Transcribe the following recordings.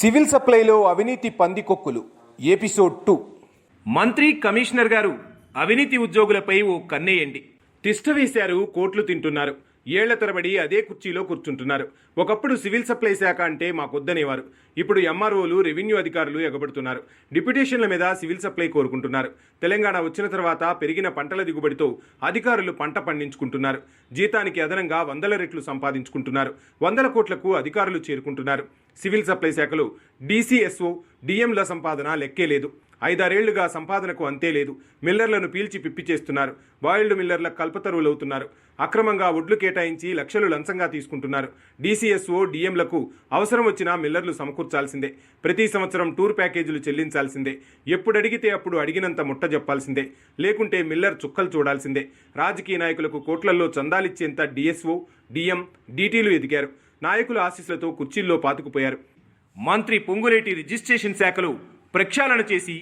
Civil సప్లైలో అవినీతి పందికొక్కులు episode 2. మంత్రి commissioner గారు అవినీతి ఉద్యోగులపై ఓ కన్నేయండి. తిష్ట వేశారు, కోట్లు తింటున్నారు. ఏళ్ల తరబడి అదే కుర్చీలో కూర్చుంటున్నారు. ఒకప్పుడు సివిల్ సప్లై శాఖ అంటే మాకొద్దనేవారు. ఇప్పుడు ఎంఆర్ఓలు, రెవెన్యూ అధికారులు ఎగబడుతున్నారు. డిప్యుటేషన్ల మీద సివిల్ సప్లై కోరుకుంటున్నారు. తెలంగాణ వచ్చిన తర్వాత పెరిగిన పంటల దిగుబడితో అధికారులు పంట పండించుకుంటున్నారు. జీతానికి అదనంగా 100 రెట్లు సంపాదించుకుంటున్నారు. 100 కోట్లకు అధికారులు చేరుకుంటున్నారు. సివిల్ సప్లై శాఖలో డీసీఎస్ఓ, డిఎంల సంపాదన లెక్కే లేదు. 5-6 ఏళ్లుగా సంపాదనకు అంతే లేదు. మిల్లర్లను పీల్చి పిప్పి చేస్తున్నారు. బాయిల్డ్ మిల్లర్ల కల్పతరువులవుతున్నారు. అక్రమంగా ఒడ్లు కేటాయించి లక్షలు లంచంగా తీసుకుంటున్నారు. డీసీఎస్ఓ, డిఎంలకు అవసరం వచ్చినా మిల్లర్లు సమకూర్చాల్సిందే. ప్రతి సంవత్సరం టూర్ ప్యాకేజీలు చెల్లించాల్సిందే. ఎప్పుడు అడిగితే అప్పుడు అడిగినంత ముట్ట చెప్పాల్సిందే. లేకుంటే మిల్లర్ చుక్కలు చూడాల్సిందే. రాజకీయ నాయకులకు కోట్లల్లో చందాలిచ్చేంత డిఎస్ఓ, డిఎం, డీటీలు ఎదిగారు. నాయకుల ఆశీస్సులతో కుర్చీల్లో పాతుకుపోయారు. మంత్రి పొంగులేటి రిజిస్ట్రేషన్ శాఖలో ప్రక్షాళన చేసి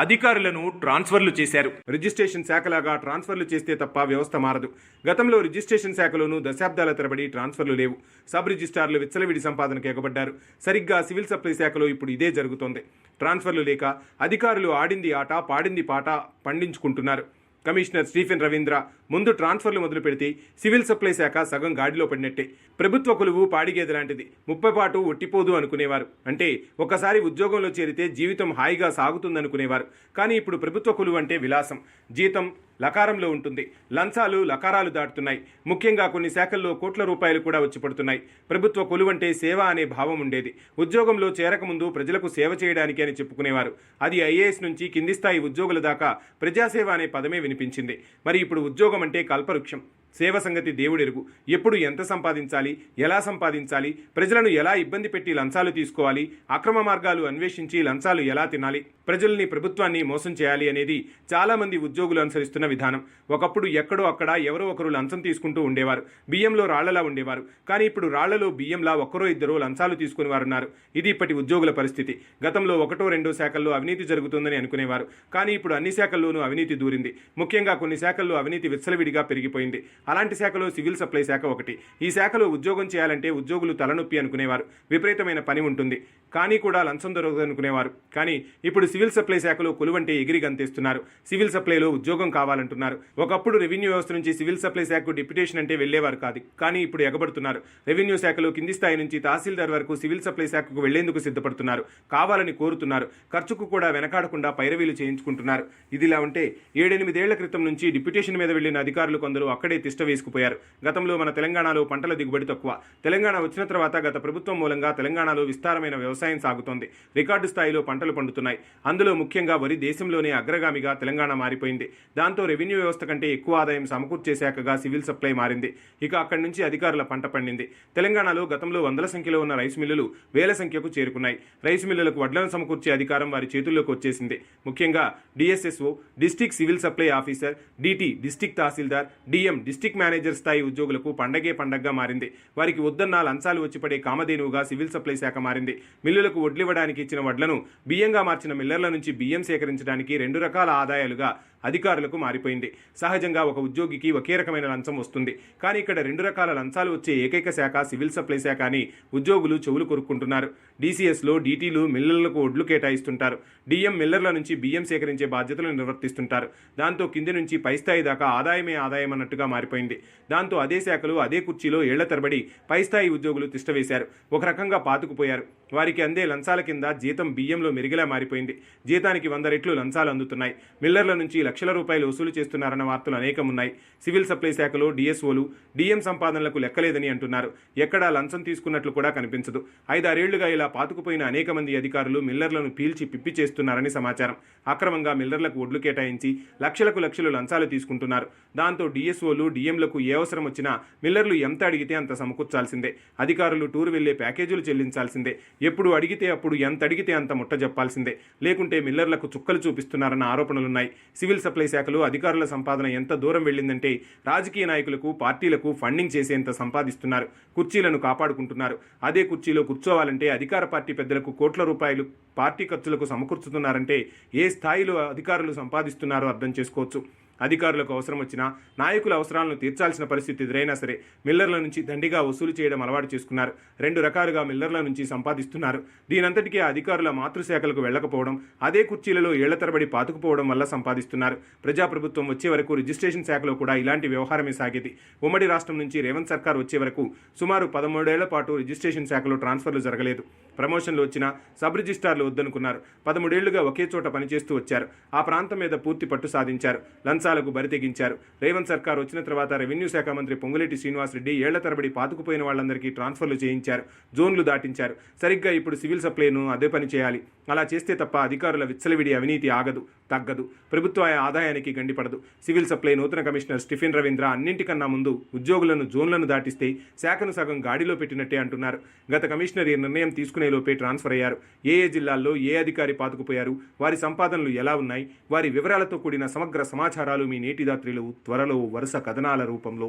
అధికారులను ట్రాన్స్ఫర్లు చేశారు. రిజిస్ట్రేషన్ శాఖలాగా ట్రాన్స్ఫర్లు చేస్తే తప్ప వ్యవస్థ మారదు. గతంలో రిజిస్ట్రేషన్ శాఖలోనూ దశాబ్దాల తరబడి ట్రాన్స్ఫర్లు లేవు. సబ్ రిజిస్ట్రార్లు విచ్చలవిడి సంపాదనకు ఎగబడ్డారు. సరిగ్గా సివిల్ సప్లై శాఖలో ఇప్పుడు ఇదే జరుగుతోంది. ట్రాన్స్ఫర్లు లేక అధికారులు ఆడింది ఆట, పాడింది పాట పండించుకుంటున్నారు. కమిషనర్ స్టీఫెన్ రవీంద్ర ముందు ట్రాన్స్ఫర్లు మొదలు పెడితే సివిల్ సప్లై శాఖ సగం గాడిలో పడినట్టే. ప్రభుత్వ కొలువు పాడిగేది లాంటిది. ముప్పపాటు ఒట్టిపోదు అనుకునేవారు. అంటే ఒకసారి ఉద్యోగంలో చేరితే జీవితం హాయిగా సాగుతుందనుకునేవారు. కానీ ఇప్పుడు ప్రభుత్వ కొలువు అంటే విలాసం. జీతం లకారంలో ఉంటుంది. లంచాలు లకారాలు దాటుతున్నాయి. ముఖ్యంగా కొన్ని శాఖల్లో కోట్ల రూపాయలు కూడా వచ్చి పడుతున్నాయి. ప్రభుత్వ కొలువంటే సేవ అనే భావం ఉండేది. ఉద్యోగంలో చేరకముందు ప్రజలకు సేవ చేయడానికి అని చెప్పుకునేవారు. అది ఐఏఎస్ నుంచి కింది స్థాయి ఉద్యోగుల దాకా ప్రజాసేవ అనే పదమే వినిపించింది. మరి ఇప్పుడు ఉద్యోగం అంటే కల్పవృక్షం. సేవ సంగతి దేవుడెరుగు. ఎప్పుడు ఎంత సంపాదించాలి, ఎలా సంపాదించాలి, ప్రజలను ఎలా ఇబ్బంది పెట్టి లంచాలు తీసుకోవాలి, అక్రమ మార్గాలు అన్వేషించి లంచాలు ఎలా తినాలి, ప్రజల్ని, ప్రభుత్వాన్ని మోసం చేయాలి అనేది చాలా మంది ఉద్యోగులు అనుసరిస్తున్న విధానం. ఒకప్పుడు ఎక్కడో అక్కడ ఎవరో ఒకరు లంచం తీసుకుంటూ ఉండేవారు. బియ్యంలో రాళ్లలా ఉండేవారు. కానీ ఇప్పుడు రాళ్లలో బియ్యంలా ఒక్కరో ఇద్దరో లంచాలు తీసుకుని వారున్నారు. ఇది ఇప్పటి ఉద్యోగుల పరిస్థితి. గతంలో 1-2 శాఖల్లో అవినీతి జరుగుతుందని అనుకునేవారు. కానీ ఇప్పుడు అన్ని శాఖల్లోనూ అవినీతి దూరింది. ముఖ్యంగా కొన్ని శాఖల్లో అవినీతి విచ్చలవిడిగా పెరిగిపోయింది. అలాంటి శాఖలో సివిల్ సప్లై శాఖ ఒకటి. ఈ శాఖలో ఉద్యోగం చేయాలంటే ఉద్యోగులు తలనొప్పి అనుకునేవారు. విపరీతమైన పని ఉంటుంది, కానీ కూడా లంచం దొరకదు అనుకునేవారు. కానీ ఇప్పుడు సివిల్ సప్లై శాఖలో కొలువంటే ఎగిరి గంతేస్తున్నారు. సివిల్ సప్లైలో ఉద్యోగం కావాలంటున్నారు. ఒకప్పుడు రెవెన్యూ వ్యవస్థ నుంచి సివిల్ సప్లై శాఖకు డిప్యుటేషన్ అంటే వెళ్లేవారు కాదు. కానీ ఇప్పుడు ఎగబడుతున్నారు. రెవెన్యూ శాఖలో కింది స్థాయి నుంచి తహసీల్దార్ వరకు సివిల్ సప్లై శాఖకు వెళ్లేందుకు సిద్ధపడుతున్నారు. కావాలని కోరుతున్నారు. ఖర్చుకు కూడా వెనకాడకుండా పైరవీలు చేయించుకుంటున్నారు. ఇదిలా ఉంటే 7-8 ఏళ్ల క్రితం నుంచి డిప్యుటేషన్ మీద వెళ్లిన అధికారులు కొందరు అక్కడే తిష్ట వేసుకుపోయారు. గతంలో మన తెలంగాణలో పంటల దిగుబడి తక్కువ. తెలంగాణ వచ్చిన తర్వాత గత ప్రభుత్వం మూలంగా తెలంగాణలో విస్తారమైన వ్యవసాయం సాగుతోంది. రికార్డు స్థాయిలో పంటలు పండుతున్నాయి. అందులో ముఖ్యంగా వరి దేశంలోనే అగ్రగామిగా తెలంగాణ మారిపోయింది. దాంతో రెవెన్యూ వ్యవస్థ కంటే ఎక్కువ ఆదాయం సమకూర్చే శాఖగా సివిల్ సప్లై మారింది. ఇక అక్కడి నుంచి అధికారుల పంట పండింది. తెలంగాణలో గతంలో 100ల సంఖ్యలో ఉన్న రైస్ మిల్లులు 1000 సంఖ్యకు చేరుకున్నాయి. రైస్ మిల్లులకు వడ్లను సమకూర్చే అధికారం వారి చేతుల్లోకి వచ్చేసింది. ముఖ్యంగా DSSO, district civil supply officer, DT, district tahsildar, DM, district manager స్థాయి ఉద్యోగులకు పండగే పండగగా మారింది. వారికి వద్దన్న లంచాలు వచ్చిపడే కామధేనువుగా సివిల్ సప్లై శాఖ మారింది. మిల్లులకు వడ్లివ్వడానికి ఇచ్చిన వడ్లను బియ్యంగా మార్చిన మిల్లర్ల నుంచి బియ్యం సేకరించడానికి 2 రకాల ఆదాయాలుగా అధికారులకు మారిపోయింది. సహజంగా ఒక ఉద్యోగికి ఒకే రకమైన లంచం వస్తుంది. కానీ ఇక్కడ 2 రకాల లంచాలు వచ్చే ఏకైక శాఖ సివిల్ సప్లై శాఖ అని ఉద్యోగులు చెవులు కొరుక్కుంటున్నారు. డీసీఎస్లో డీటీలు మిల్లర్లకు ఒడ్లు కేటాయిస్తుంటారు. డిఎం మిల్లర్ల నుంచి బియ్యం సేకరించే బాధ్యతలు నిర్వర్తిస్తుంటారు. దాంతో కింది నుంచి పై స్థాయి దాకా ఆదాయమే ఆదాయం అన్నట్టుగా మారిపోయింది. దాంతో అదే శాఖలో అదే కుర్చీలో ఏళ్ల తరబడి పై స్థాయి ఉద్యోగులు తిష్టవేశారు. ఒక రకంగా పాతుకుపోయారు. వారికి అందే లంచాల కింద జీతం బియ్యంలో మెరిగిలా మారిపోయింది. జీతానికి 100 రెట్లు లంచాలు అందుతున్నాయి. మిల్లర్ల నుంచి లక్షల రూపాయలు వసూలు చేస్తున్నారన్న వార్తలు అనేకం ఉన్నాయి. సివిల్ సప్లై శాఖలో డిఎస్ఓలు, డిఎం సంపాదనలకు లెక్కలేదని అంటున్నారు. ఎక్కడా లంచం తీసుకున్నట్లు కూడా కనిపించదు. 5-6 ఏళ్లుగా ఇలా పాతుకుపోయిన అనేక మంది అధికారులు మిల్లర్లను పీల్చి పిప్పి చేస్తున్నారని సమాచారం. అక్రమంగా మిల్లర్లకు ఒడ్లు కేటాయించి లక్షలు లంచాలు తీసుకుంటున్నారు. దాంతో డిఎస్ఓలు, డిఎంలకు ఏ అవసరం వచ్చినా మిల్లర్లు ఎంత అడిగితే అంత సమకూర్చాల్సిందే. అధికారులు టూర్ వెళ్లే ప్యాకేజీలు చెల్లించాల్సిందే. ఎప్పుడు అడిగితే అప్పుడు ఎంత అడిగితే అంత ముట్ట చెప్పాల్సిందే. లేకుంటే మిల్లర్లకు చుక్కలు చూపిస్తున్నారన్న ఆరోపణలున్నాయి. సివిల్ సప్లై శాఖలో అధికారుల సంపాదన ఎంత దూరం వెళ్ళిందంటే రాజకీయ నాయకులకు, పార్టీలకు ఫండింగ్ చేసేంత సంపాదిస్తున్నారు. కుర్చీలను కాపాడుకుంటున్నారు. అదే కుర్చీలో కూర్చోవాలంటే అధికార పార్టీ పెద్దలకు కోట్ల రూపాయలు పార్టీ ఖర్చులకు సమకూర్చుతున్నారంటే ఏ స్థాయిలో అధికారులు సంపాదిస్తున్నారో అర్థం చేసుకోవచ్చు. అధికారులకు అవసరం వచ్చినా, నాయకుల అవసరాలను తీర్చాల్సిన పరిస్థితి ఎదురైనా సరే మిల్లర్ల నుంచి దండిగా వసూలు చేయడం అలవాటు చేసుకున్నారు. 2 రకాలుగా మిల్లర్ల నుంచి సంపాదిస్తున్నారు. దీనంతటికీ అధికారుల మాతృశాఖలకు వెళ్లకపోవడం, అదే కుర్చీలలో ఏళ్ల తరబడి పాతుకుపోవడం వల్ల సంపాదిస్తున్నారు. ప్రజాప్రభుత్వం వచ్చే వరకు రిజిస్ట్రేషన్ శాఖలో కూడా ఇలాంటి వ్యవహారమే సాగేది. ఉమ్మడి రాష్ట్రం నుంచి రేవంత్ సర్కార్ వచ్చే వరకు సుమారు 13 ఏళ్ల పాటు రిజిస్ట్రేషన్ శాఖలో ట్రాన్స్ఫర్లు జరగలేదు. ప్రమోషన్లు వచ్చినా సబ్ రిజిస్ట్రార్లు వద్దనుకున్నారు. 13 ఏళ్లుగా ఒకే చోట పనిచేస్తూ వచ్చారు. ఆ ప్రాంతం మీద పూర్తి పట్టు సాధించారు. లంచాలకు బరితెగించారు. రేవంత్ సర్కార్ వచ్చిన తర్వాత రెవెన్యూ శాఖ మంత్రి పొంగులేటి శ్రీనివాసరెడ్డి ఏళ్ల తరబడి పాతుకుపోయిన వాళ్ళందరికీ ట్రాన్స్ఫర్లు చేయించారు. జోన్లు దాటించారు. సరిగ్గా ఇప్పుడు సివిల్ సప్లైను అదే పని చేయాలి. అలా చేస్తే తప్ప అధికారుల విచ్చలవిడి అవినీతి ఆగదు, తగ్గదు. ప్రభుత్వ ఆదాయానికి గండిపడదు. సివిల్ సప్లై నూతన కమిషనర్ స్టిఫెన్ రవీంద్ర అన్నింటికన్నా ముందు ఉద్యోగులను జోన్లను దాటిస్తే శాఖను సగం గాడిలో పెట్టినట్టే అంటున్నారు. గత కమిషనర్ ఈ నిర్ణయం తీసుకునే లోపే ట్రాన్స్ఫర్ అయ్యారు. ఏ జిల్లాల్లో ఏ అధికారి పాతుకుపోయారు, వారి సంపాదనలు ఎలా ఉన్నాయి, వారి వివరాలతో కూడిన సమగ్ర సమాచారాలు మీ నేటి దాత్రిలో త్వరలో వరుస కథనాల రూపంలో